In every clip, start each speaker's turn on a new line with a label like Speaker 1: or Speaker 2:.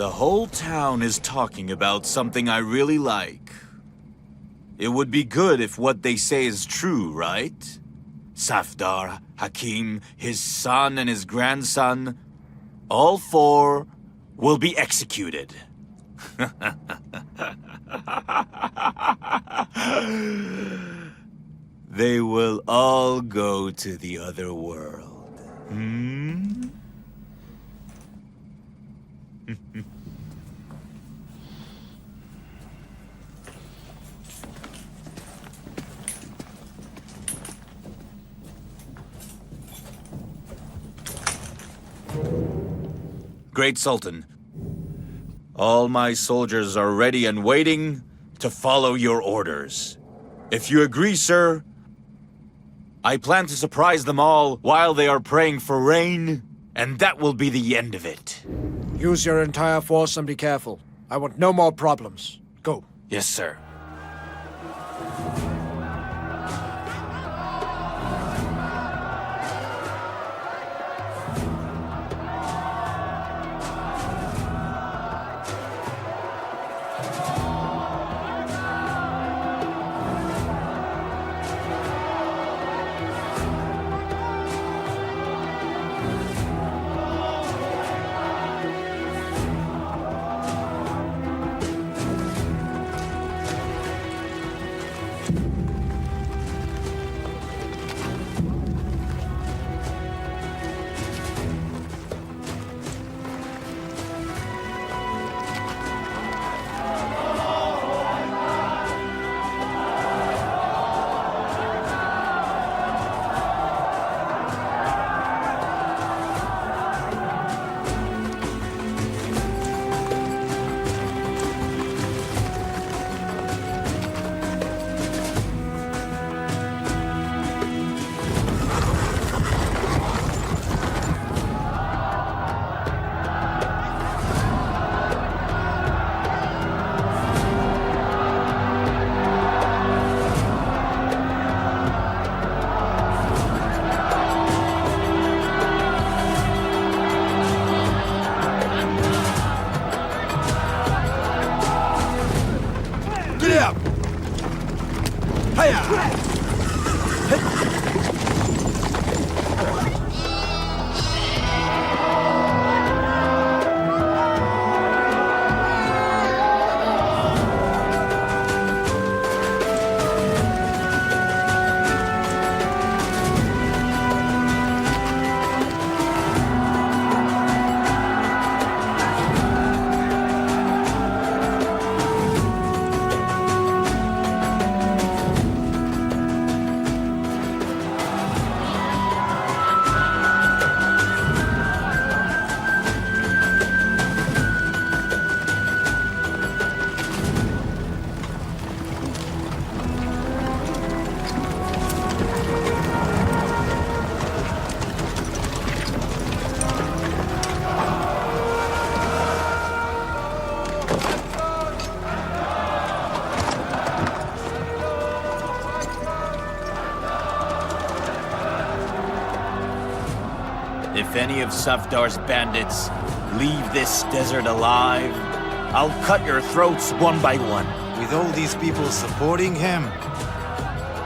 Speaker 1: The whole town is talking about something I really like. It would be good if what they say is true, right? Safdar, Hakim, his son and his grandson, all four will be executed. They will all go to the other world. Hmm? Great Sultan, all my soldiers are ready and waiting to follow your orders. If you agree, sir, I plan to surprise them all while they are praying for rain, and that will be the end of it.
Speaker 2: Use your entire force and be careful. I want no more problems. Go.
Speaker 1: Yes, sir. If any of Safdar's bandits leave this desert alive, I'll cut your throats one by one.
Speaker 3: With all these people supporting him,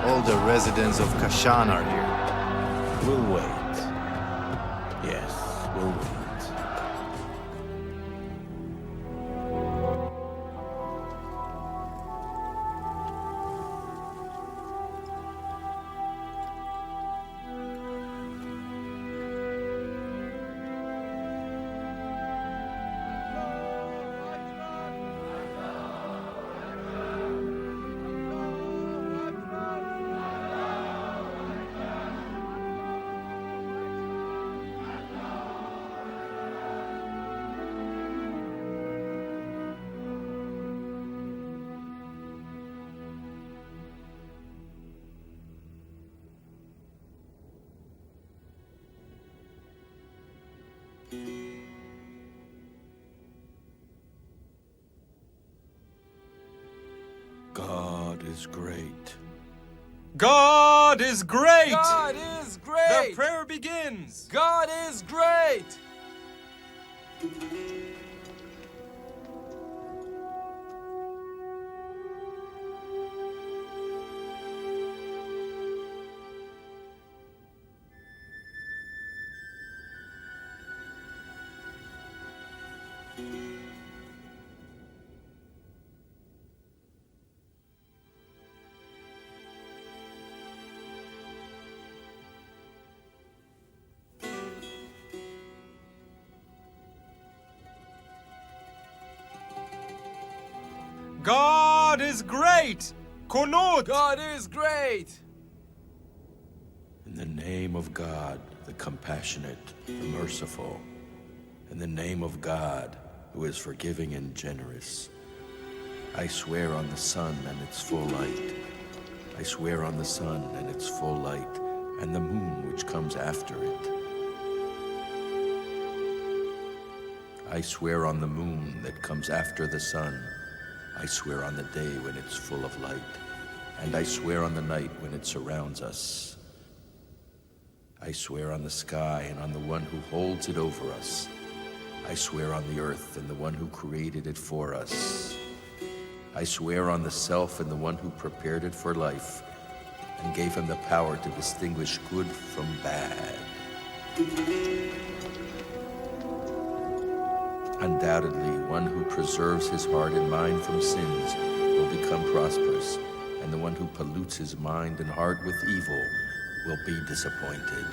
Speaker 3: all the residents of Kashan are here.
Speaker 1: We'll wait. Yes, we'll wait. God is great.
Speaker 4: God is great!
Speaker 5: God is great!
Speaker 4: The prayer begins!
Speaker 5: God is great!
Speaker 4: God is great! Kunut!
Speaker 5: God is great!
Speaker 6: In the name of God, the compassionate, the merciful. In the name of God, who is forgiving and generous. I swear on the sun and its full light. I swear on the sun and its full light, and the moon which comes after it. I swear on the moon that comes after the sun. I swear on the day when it's full of light. And I swear on the night when it surrounds us. I swear on the sky and on the one who holds it over us. I swear on the earth and the one who created it for us. I swear on the self and the one who prepared it for life and gave him the power to distinguish good from bad. Undoubtedly, one who preserves his heart and mind from sins will become prosperous, and the one who pollutes his mind and heart with evil will be disappointed.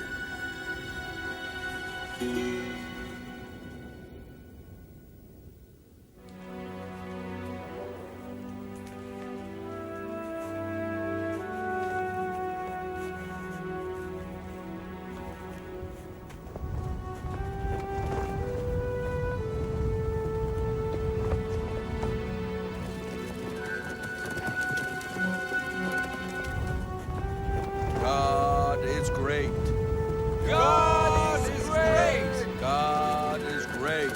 Speaker 6: God is great.
Speaker 5: God is great!
Speaker 6: God is great.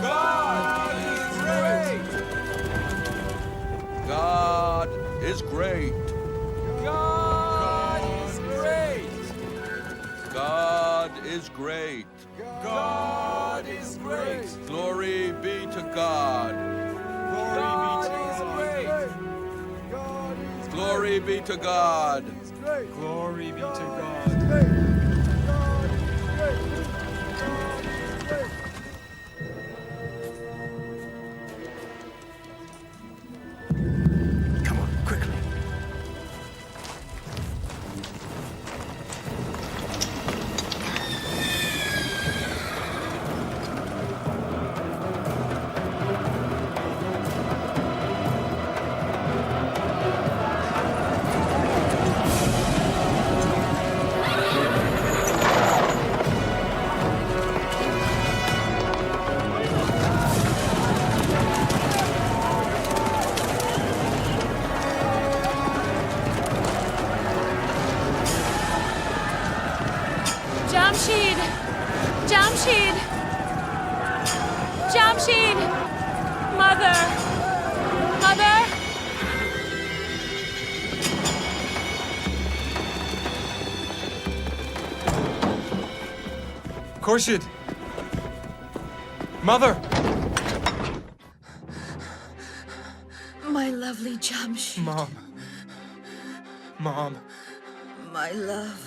Speaker 5: God is great!
Speaker 6: God is great.
Speaker 5: God is great!
Speaker 6: God is great.
Speaker 5: God is great!
Speaker 6: Glory be to God.
Speaker 5: God is great!
Speaker 6: Glory be to God.
Speaker 4: Glory be to God.
Speaker 6: Come on, quickly.
Speaker 7: Jamshid! Jamshid! Jamshid! Mother! Mother!
Speaker 4: Khurshid! Mother!
Speaker 7: My lovely Jamshid.
Speaker 4: Mom. Mom.
Speaker 7: My love.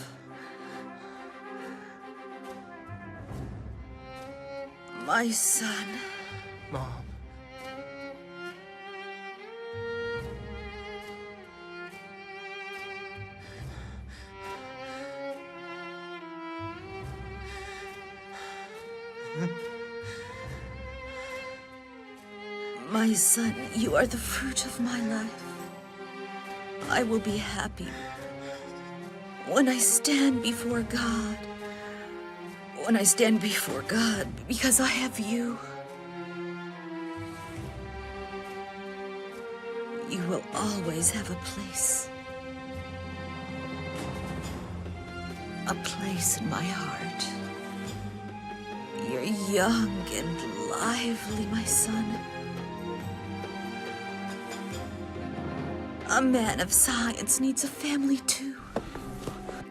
Speaker 7: My son.
Speaker 4: Mom.
Speaker 7: My son, you are the fruit of my life. I will be happy when I stand before God. When I stand before God, because I have you. You will always have a place. A place in my heart. You're young and lively, my son. A man of science needs a family too.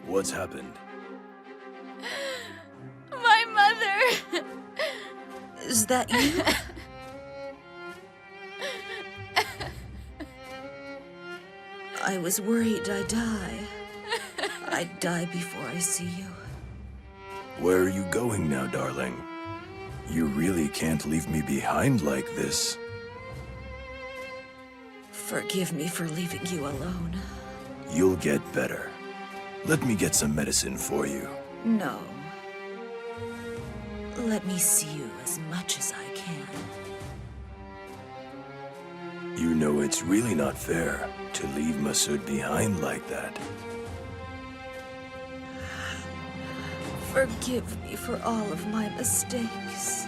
Speaker 6: What's happened?
Speaker 7: My mother! Is that you? I was worried I'd die. I'd die before I see you.
Speaker 8: Where are you going now, darling? You really can't leave me behind like this.
Speaker 7: Forgive me for leaving you alone.
Speaker 8: You'll get better. Let me get some medicine for you.
Speaker 7: No. Let me see you as much as I can.
Speaker 8: You know it's really not fair to leave Masud behind like that.
Speaker 7: Forgive me for all of my mistakes.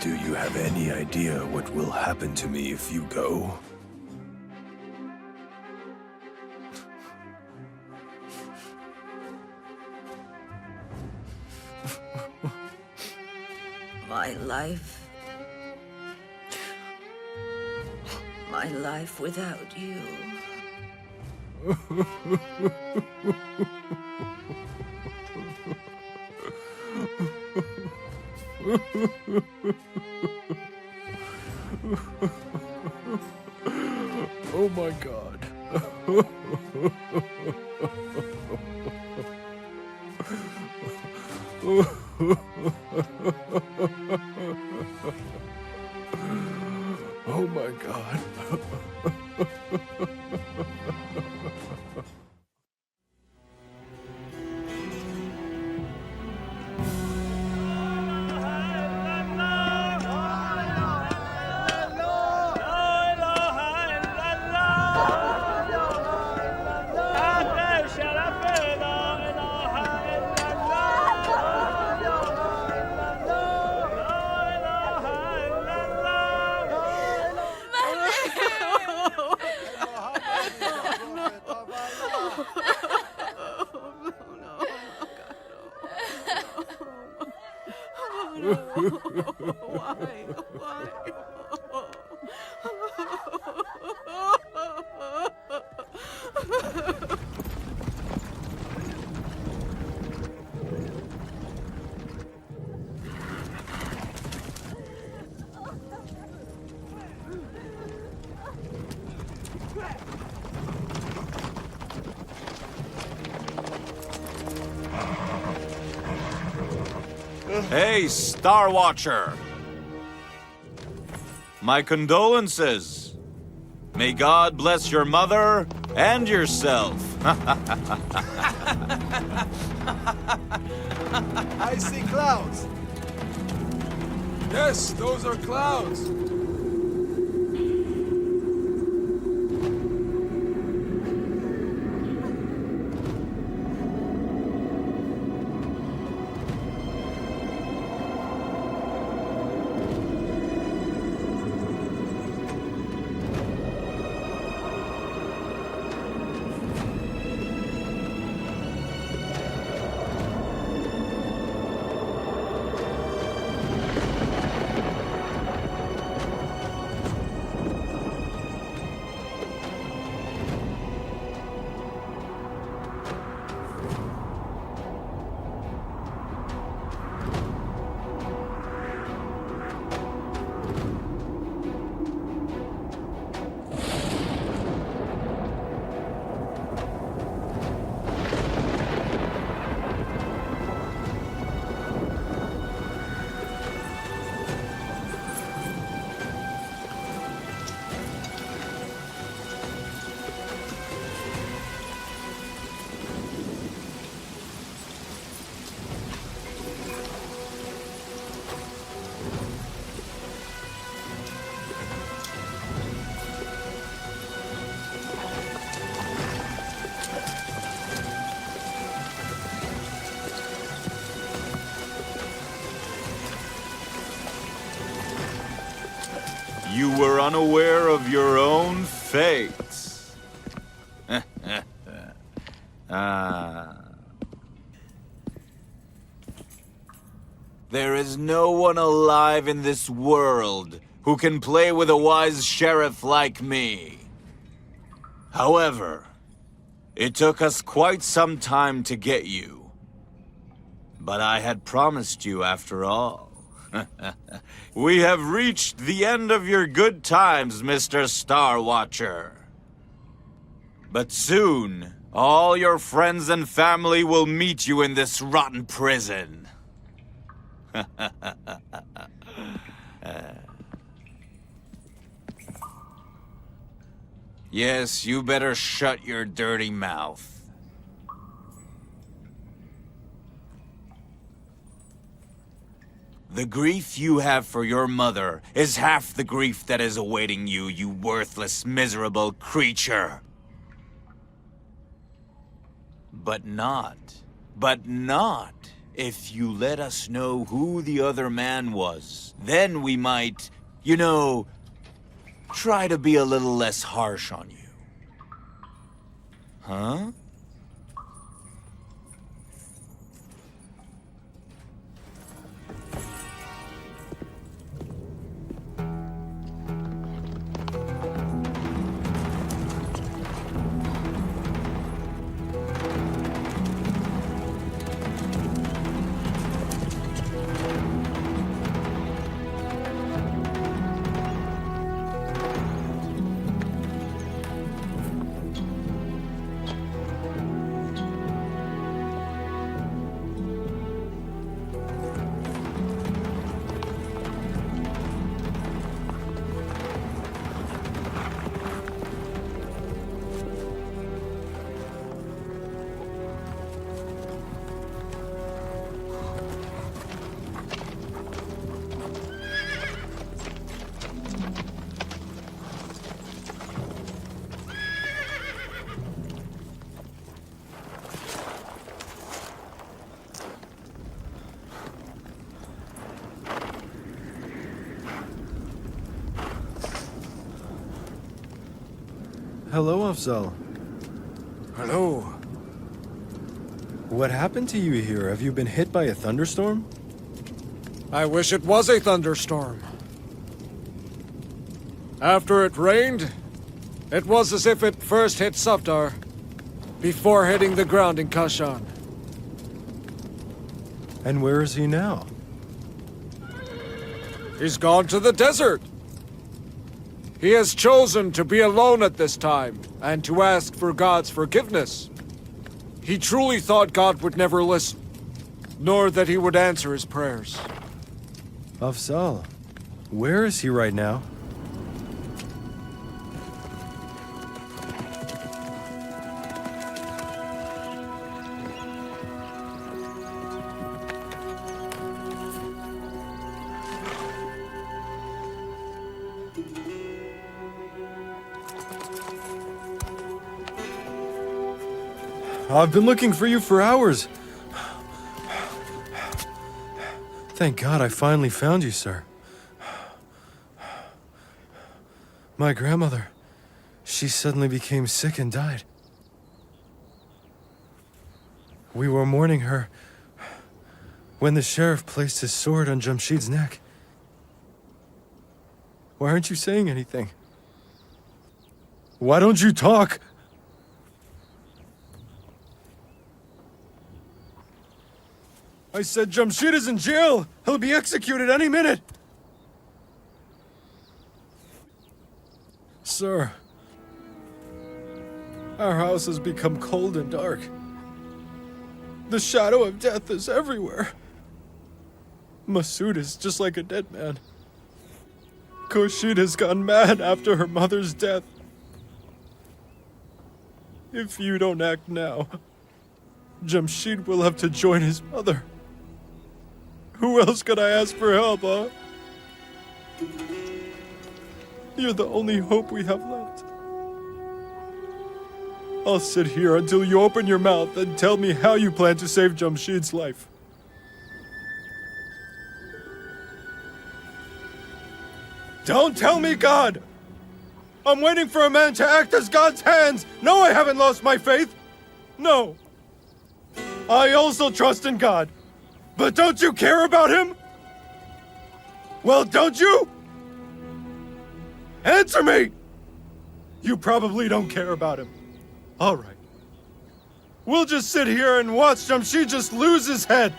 Speaker 8: Do you have any idea what will happen to me if you go?
Speaker 7: My life without you.
Speaker 2: Oh my God. Oh my God.
Speaker 1: Hey, Star Watcher! My condolences. May God bless your mother and yourself.
Speaker 3: I see clouds.
Speaker 5: Yes, those are clouds.
Speaker 1: You were unaware of your own fate. There is no one alive in this world who can play with a wise sheriff like me. However, it took us quite some time to get you. But I had promised you after all. We have reached the end of your good times, Mr. Star Watcher. But soon, all your friends and family will meet you in this rotten prison. Yes, you better shut your dirty mouth. The grief you have for your mother is half the grief that is awaiting you, you worthless, miserable creature. But not if you let us know who the other man was. Then we might, you know, try to be a little less harsh on you. Huh?
Speaker 9: Hello, Afzal.
Speaker 2: Hello.
Speaker 9: What happened to you here? Have you been hit by a thunderstorm?
Speaker 2: I wish it was a thunderstorm. After it rained, it was as if it first hit Safdar, before hitting the ground in Kashan.
Speaker 9: And where is he now?
Speaker 2: He's gone to the desert. He has chosen to be alone at this time, and to ask for God's forgiveness. He truly thought God would never listen, nor that he would answer his prayers.
Speaker 9: Afzal, where is he right now? I've been looking for you for hours. Thank God I finally found you, sir. My grandmother, she suddenly became sick and died. We were mourning her when the sheriff placed his sword on Jamshid's neck. Why aren't you saying anything? Why don't you talk? I said Jamshid is in jail! He'll be executed any minute! Sir, our house has become cold and dark. The shadow of death is everywhere. Masud is just like a dead man. Khurshid has gone mad after her mother's death. If you don't act now, Jamshid will have to join his mother. Who else could I ask for help, huh? You're the only hope we have left. I'll sit here until you open your mouth and tell me how you plan to save Jamshid's life. Don't tell me God! I'm waiting for a man to act as God's hands! No, I haven't lost my faith! No! I also trust in God. But don't you care about him? Well, don't you? Answer me! You probably don't care about him. All right. We'll just sit here and watch Jamshid just lose his head.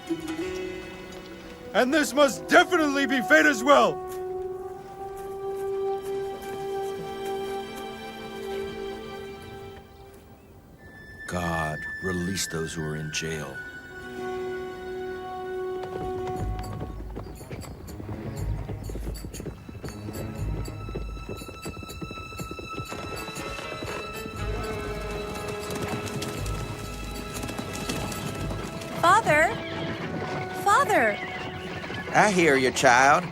Speaker 9: And this must definitely be fate as well.
Speaker 6: God, release those who are in jail.
Speaker 7: Father! Father!
Speaker 10: I hear you, child.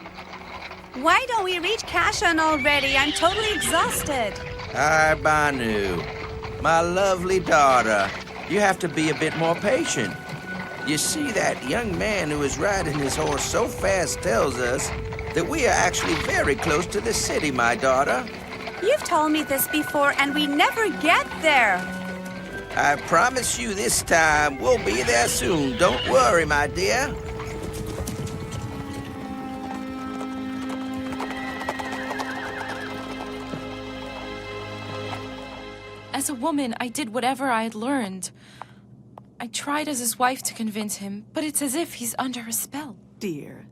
Speaker 11: Why don't we reach Kashan already? I'm totally exhausted.
Speaker 10: Banu, my lovely daughter, you have to be a bit more patient. You see, that young man who is riding his horse so fast tells us that we are actually very close to the city, my daughter.
Speaker 11: You've told me this before, and we never get there.
Speaker 10: I promise you this time we'll be there soon. Don't worry, my dear.
Speaker 12: As a woman, I did whatever I had learned. I tried as his wife to convince him, but it's as if he's under a spell.
Speaker 13: Dear,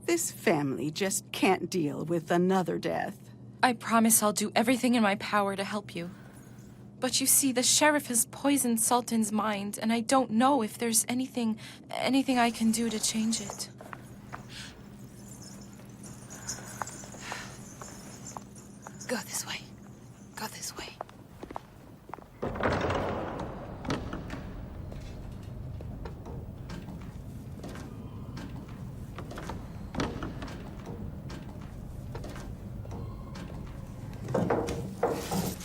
Speaker 13: this family just can't deal with another death.
Speaker 12: I promise I'll do everything in my power to help you. But you see, the sheriff has poisoned Sultan's mind, and I don't know if there's anything I can do to change it.
Speaker 7: Go this way. Go this way.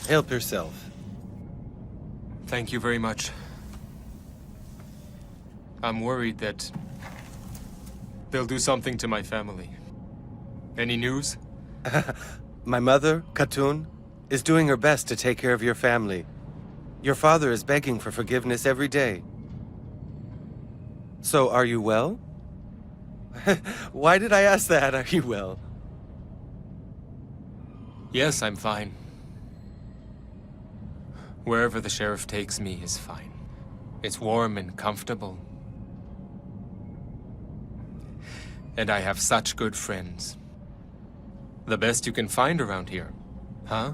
Speaker 9: Help yourself.
Speaker 4: Thank you very much. I'm worried that they'll do something to my family. Any news?
Speaker 9: My mother, Khatun, is doing her best to take care of your family. Your father is begging for forgiveness every day. So, are you well? Why did I ask that? Are you well?
Speaker 4: Yes, I'm fine. Wherever the sheriff takes me is fine. It's warm and comfortable. And I have such good friends. The best you can find around here, huh?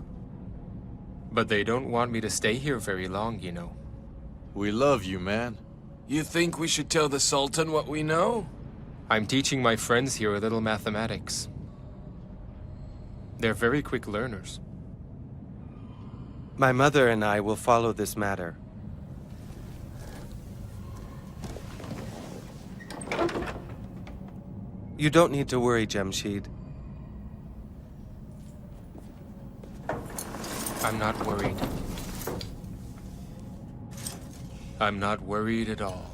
Speaker 4: But they don't want me to stay here very long, you know.
Speaker 2: We love you, man. You think we should tell the Sultan what we know?
Speaker 4: I'm teaching my friends here a little mathematics. They're very quick learners.
Speaker 9: My mother and I will follow this matter. You don't need to worry, Jamshid.
Speaker 4: I'm not worried. I'm not worried at all.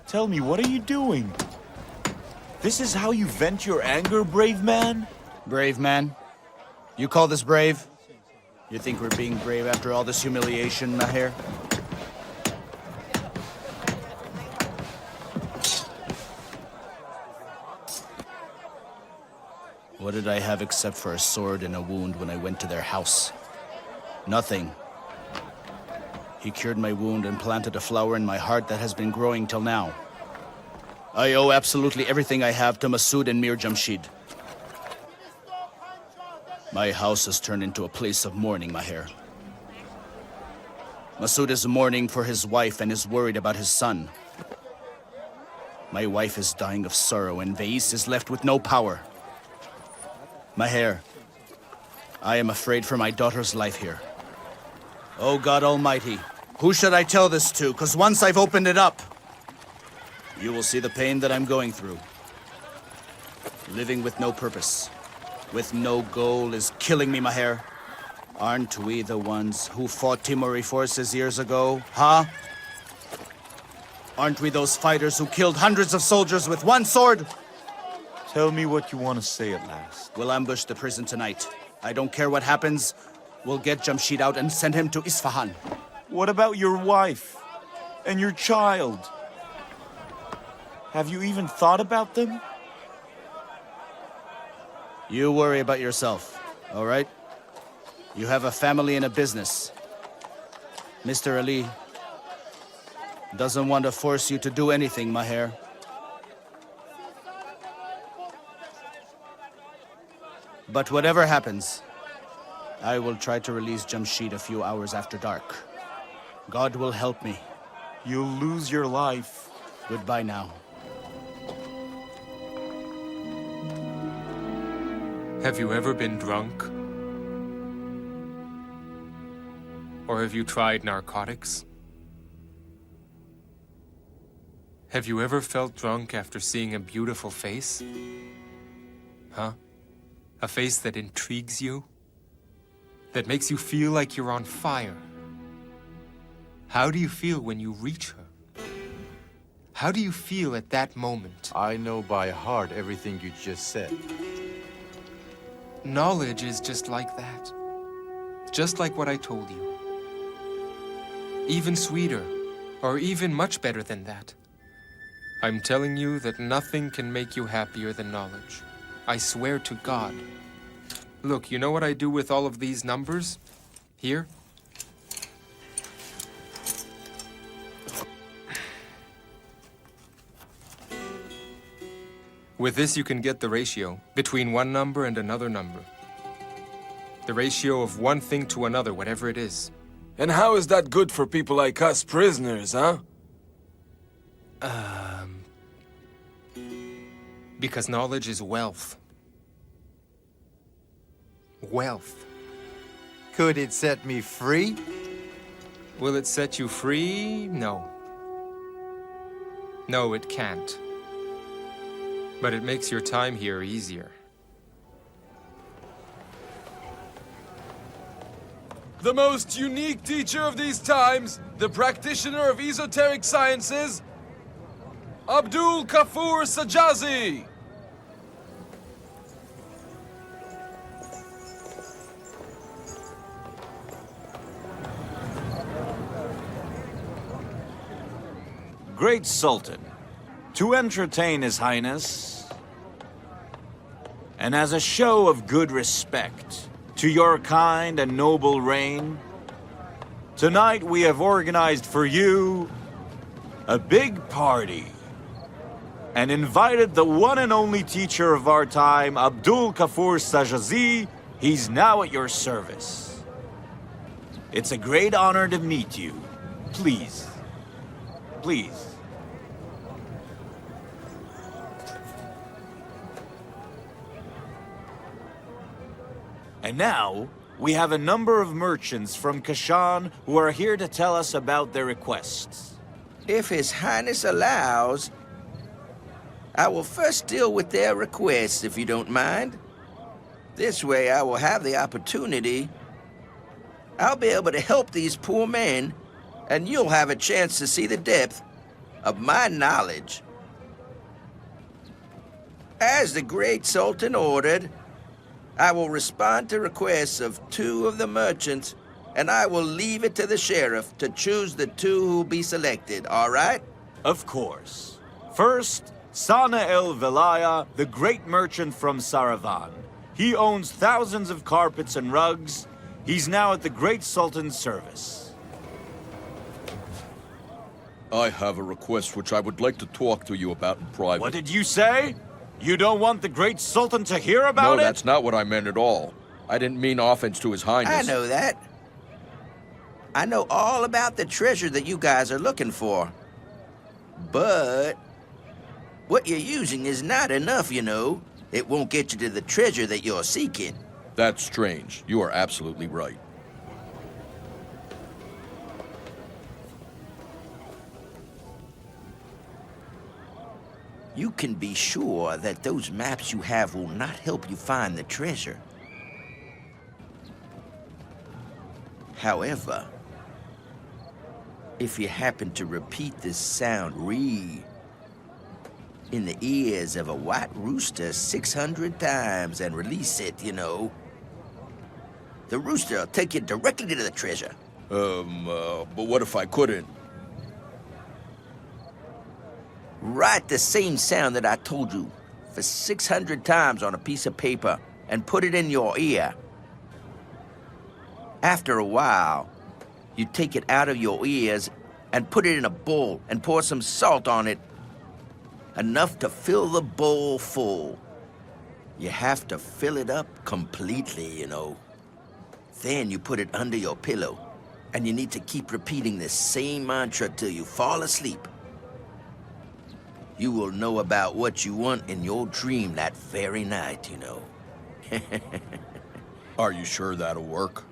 Speaker 1: Tell me, what are you doing? This is how you vent your anger, brave man?
Speaker 14: Brave man? You call this brave? You think we're being brave after all this humiliation, Maher? What did I have except for a sword and a wound when I went to their house? Nothing. He cured my wound and planted a flower in my heart that has been growing till now. I owe absolutely everything I have to Masud and Mir Jamshid. My house has turned into a place of mourning, Maher. Masud is mourning for his wife and is worried about his son. My wife is dying of sorrow and Vais is left with no power. Maher, I am afraid for my daughter's life here. Oh God Almighty, who should I tell this to? 'Cause once I've opened it up, you will see the pain that I'm going through. Living with no purpose, with no goal is killing me, Maher. Aren't we the ones who fought Timuri forces years ago, huh? Aren't we those fighters who killed hundreds of soldiers with one sword?
Speaker 1: Tell me what you want to say at last.
Speaker 14: We'll ambush the prison tonight. I don't care what happens. We'll get Jamshid out and send him to Isfahan.
Speaker 1: What about your wife and your child? Have you even thought about them?
Speaker 14: You worry about yourself, all right? You have a family and a business. Mr. Ali doesn't want to force you to do anything, Maher. But whatever happens, I will try to release Jamshid a few hours after dark. God will help me.
Speaker 1: you'll lose your life.
Speaker 14: Goodbye now.
Speaker 4: Have you ever been drunk? Or have you tried narcotics? Have you ever felt drunk after seeing a beautiful face? Huh? A face that intrigues you? That makes you feel like you're on fire? How do you feel when you reach her? How do you feel at that moment?
Speaker 3: I know by heart everything you just said.
Speaker 4: Knowledge is just like that. Just like what I told you. Even sweeter, or even much better than that. I'm telling you that nothing can make you happier than knowledge. I swear to God. Look, you know what I do with all of these numbers? Here? With this, you can get the ratio between one number and another number. The ratio of one thing to another, whatever it is.
Speaker 5: And how is that good for people like us prisoners, huh?
Speaker 4: Because knowledge is wealth. Wealth.
Speaker 3: Could it set me free?
Speaker 4: Will it set you free? No. No, it can't. But it makes your time here easier.
Speaker 5: The most unique teacher of these times, the practitioner of esoteric sciences, Abdul Kafur Sajazi.
Speaker 1: Great Sultan, to entertain His Highness, and as a show of good respect to your kind and noble reign, tonight we have organized for you a big party and invited the one and only teacher of our time, Abdul Kafur Sajazi. He's now at your service. It's a great honor to meet you. Please. Please. And now, we have a number of merchants from Kashan who are here to tell us about their requests.
Speaker 10: If His Highness allows, I will first deal with their requests, if you don't mind. This way I will have the opportunity. I'll be able to help these poor men, and you'll have a chance to see the depth of my knowledge. As the great Sultan ordered, I will respond to requests of 2 of the merchants, and I will leave it to the sheriff to choose the 2 who'll be selected, all right?
Speaker 1: Of course. First, Sana el-Velaya, the great merchant from Saravan. He owns thousands of carpets and rugs. He's now at the great Sultan's service.
Speaker 15: I have a request which I would like to talk to you about in private.
Speaker 1: What did you say? You don't want the great Sultan to hear about it?
Speaker 15: No, that's not what I meant at all. I didn't mean offense to His Highness.
Speaker 10: I know that. I know all about the treasure that you guys are looking for. But what you're using is not enough, you know. It won't get you to the treasure that you're seeking.
Speaker 15: That's strange. You are absolutely right.
Speaker 10: You can be sure that those maps you have will not help you find the treasure. However, if you happen to repeat this sound "ree" in the ears of a white rooster 600 times and release it, you know, the rooster will take you directly to the treasure.
Speaker 15: But what if I couldn't?
Speaker 10: Write the same sound that I told you for 600 times on a piece of paper and put it in your ear. After a while, you take it out of your ears and put it in a bowl and pour some salt on it, enough to fill the bowl full. You have to fill it up completely, you know. Then you put it under your pillow And you need to keep repeating this same mantra till you fall asleep. You will know about what you want in your dream that very night, you know.
Speaker 15: Are you sure that'll work?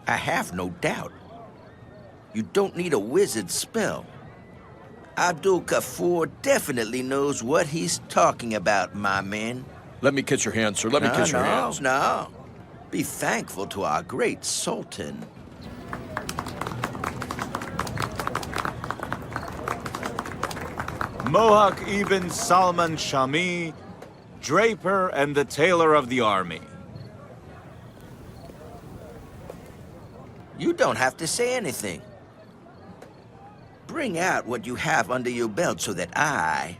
Speaker 10: I have no doubt. You don't need a wizard spell. Abdul Kafur definitely knows what he's talking about, my man.
Speaker 15: Let me kiss your hand, sir. Let me kiss your hands.
Speaker 10: No. Be thankful to our great Sultan.
Speaker 1: Mohawk Ibn Salman Shami, draper and the tailor of the army.
Speaker 10: You don't have to say anything. Bring out what you have under your belt so that I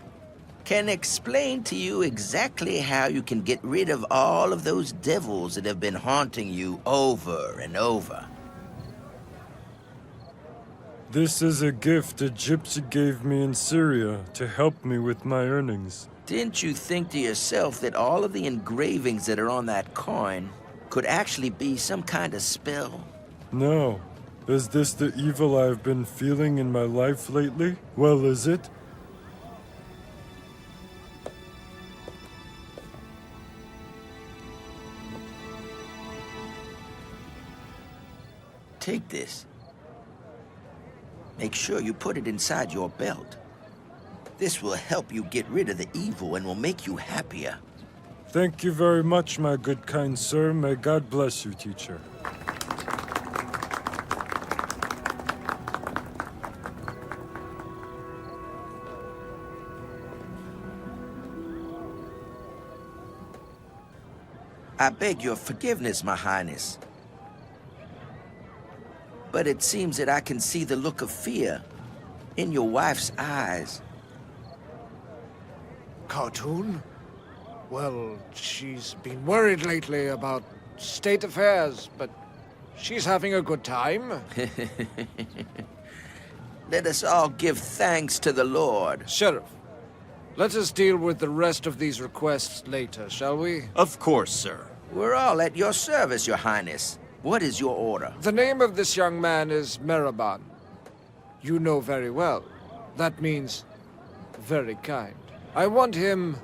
Speaker 10: can explain to you exactly how you can get rid of all of those devils that have been haunting you over and over.
Speaker 9: This is a gift a gypsy gave me in Syria to help me with my earnings.
Speaker 10: Didn't you think to yourself that all of the engravings that are on that coin could actually be some kind of spell?
Speaker 9: No. Is this the evil I've been feeling in my life lately? Well, is it?
Speaker 10: Take this. Make sure you put it inside your belt. This will help you get rid of the evil and will make you happier.
Speaker 9: Thank you very much, my good kind sir. May God bless you, teacher.
Speaker 10: I beg your forgiveness, my highness. But it seems that I can see the look of fear in your wife's eyes.
Speaker 2: Khatun? Well, she's been worried lately about state affairs, but she's having a good time.
Speaker 10: Let us all give thanks to the Lord.
Speaker 2: Sheriff, let us deal with the rest of these requests later, shall we?
Speaker 1: Of course, sir.
Speaker 10: We're all at your service, your highness. What is your order?
Speaker 2: The name of this young man is Mehraban. You know very well. That means very kind. I want him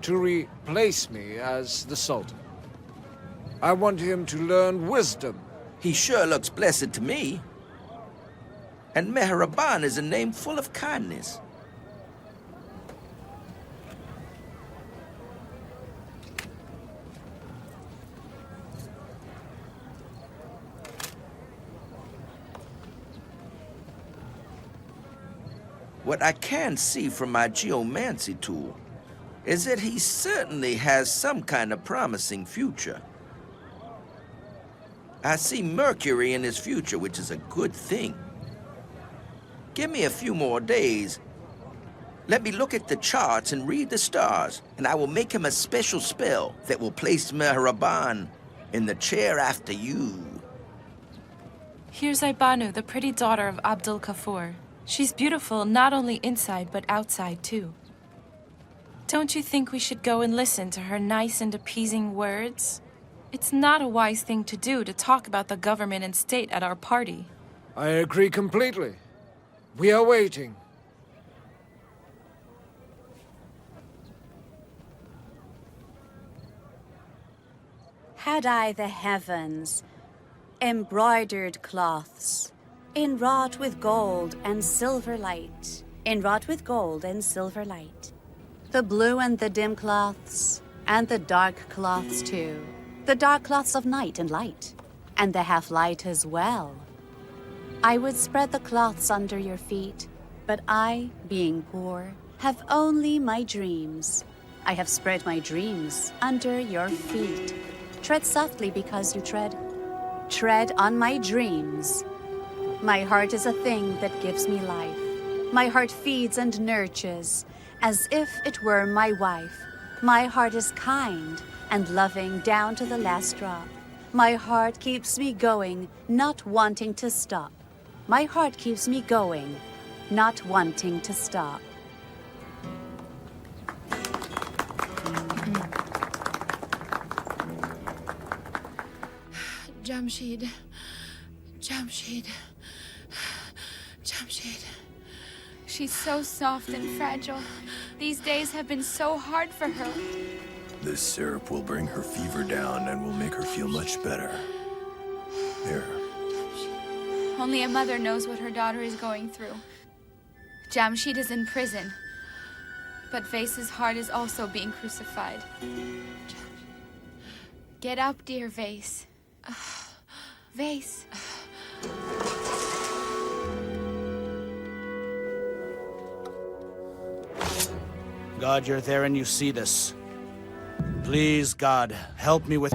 Speaker 2: to replace me as the Sultan. I want him to learn wisdom.
Speaker 10: He sure looks blessed to me. And Mehraban is a name full of kindness. What I can see from my geomancy tool is that he certainly has some kind of promising future. I see Mercury in his future, which is a good thing. Give me a few more days. Let me look at the charts and read the stars, and I will make him a special spell that will place Mehraban in the chair after you.
Speaker 12: Here's Ibanu, the pretty daughter of Abdul Kafur. She's beautiful not only inside, but outside, too. Don't you think we should go and listen to her nice and appeasing words? It's not a wise thing to do to talk about the government and state at our party.
Speaker 2: I agree completely. We are waiting.
Speaker 11: Had I the heavens, embroidered cloths, enwrought with gold and silver light, enwrought with gold and silver light. The blue and the dim cloths, and the dark cloths too. The dark cloths of night and light, and the half-light as well. I would spread the cloths under your feet, but I, being poor, have only my dreams. I have spread my dreams under your feet. Tread softly because you tread. Tread on my dreams. My heart is a thing that gives me life. My heart feeds and nurtures, as if it were my wife. My heart is kind and loving down to the last drop. My heart keeps me going, not wanting to stop. My heart keeps me going, not wanting to stop.
Speaker 16: Jamshid, Jamshid. Jamshid. She's so soft and fragile. These days have been so hard for her.
Speaker 8: This syrup will bring her fever down and will make her feel much better. Here.
Speaker 16: Only a mother knows what her daughter is going through. Jamshid is in prison, but Vase's heart is also being crucified. Get up, dear Vase. Vase.
Speaker 14: God, you're there and you see this. Please, God, help me with...